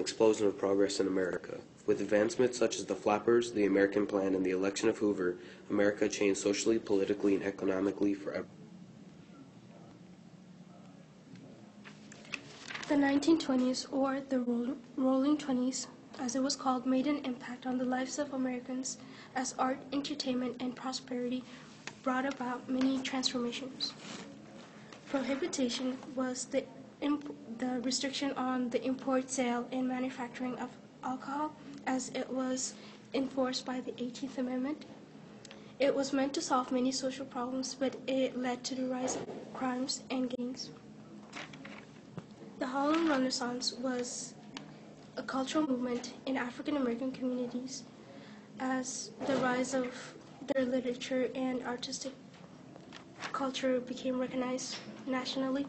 explosion of progress in America. With advancements such as the Flappers, the American Plan, and the election of Hoover, America changed socially, politically, and economically forever. The 1920s, or the Roaring Twenties, as it was called, made an impact on the lives of Americans as art, entertainment, and prosperity brought about many transformations. Prohibition was the restriction on the import, sale, and manufacturing of alcohol, as it was enforced by the 18th Amendment. It was meant to solve many social problems, but it led to the rise of crimes and gangs. The Harlem Renaissance was a cultural movement in African American communities as the rise of their literature and artistic culture became recognized nationally.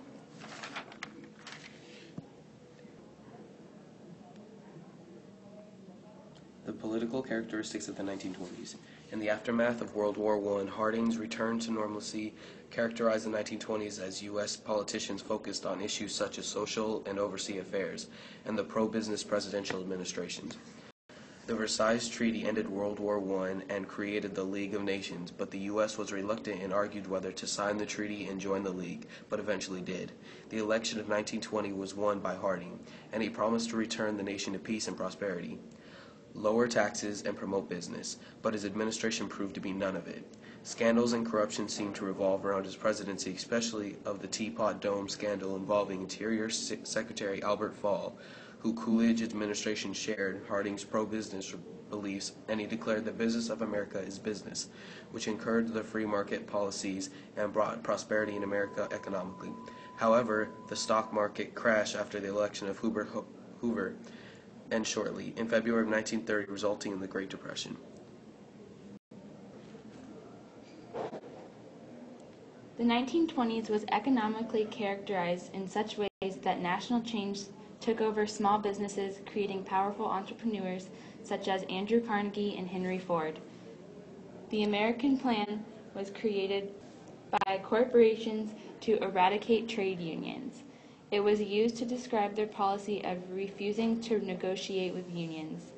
The political characteristics of the 1920s. In the aftermath of World War I, Harding's return to normalcy characterized the 1920s as U.S. politicians focused on issues such as social and overseas affairs and the pro-business presidential administrations. The Versailles Treaty ended World War I and created the League of Nations, but the U.S. was reluctant and argued whether to sign the treaty and join the League, but eventually did. The election of 1920 was won by Harding, and he promised to return the nation to peace and prosperity, lower taxes, and promote business, but his administration proved to be none of it. Scandals and corruption seemed to revolve around his presidency, especially of the Teapot Dome scandal involving Interior Secretary Albert Fall, who Coolidge's administration shared Harding's pro-business beliefs, and he declared the business of America is business, which encouraged the free market policies and brought prosperity in America economically. However, the stock market crashed after the election of Hoover and shortly, in February of 1930, resulting in the Great Depression. The 1920s was economically characterized in such ways that national change took over small businesses, creating powerful entrepreneurs such as Andrew Carnegie and Henry Ford. The American Plan was created by corporations to eradicate trade unions. It was used to describe their policy of refusing to negotiate with unions.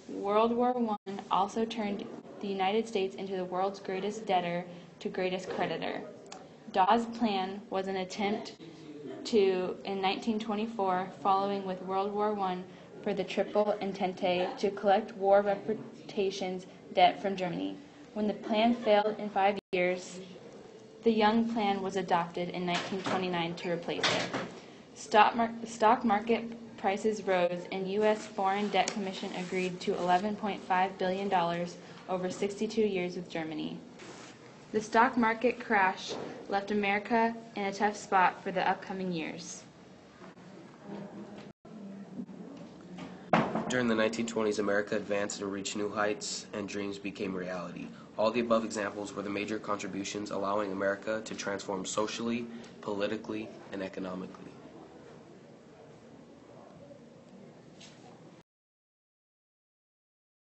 World War I also turned the United States into the world's greatest debtor to greatest creditor. Dawes' Plan was an attempt to, in 1924, following with World War I, for the Triple Entente to collect war reparations debt from Germany. When the plan failed in 5 years, the Young Plan was adopted in 1929 to replace it. Stock market prices rose, and U.S. Foreign Debt Commission agreed to $11.5 billion over 62 years with Germany. The stock market crash left America in a tough spot for the upcoming years. During the 1920s, America advanced and reached new heights, and dreams became reality. All the above examples were the major contributions allowing America to transform socially, politically, and economically.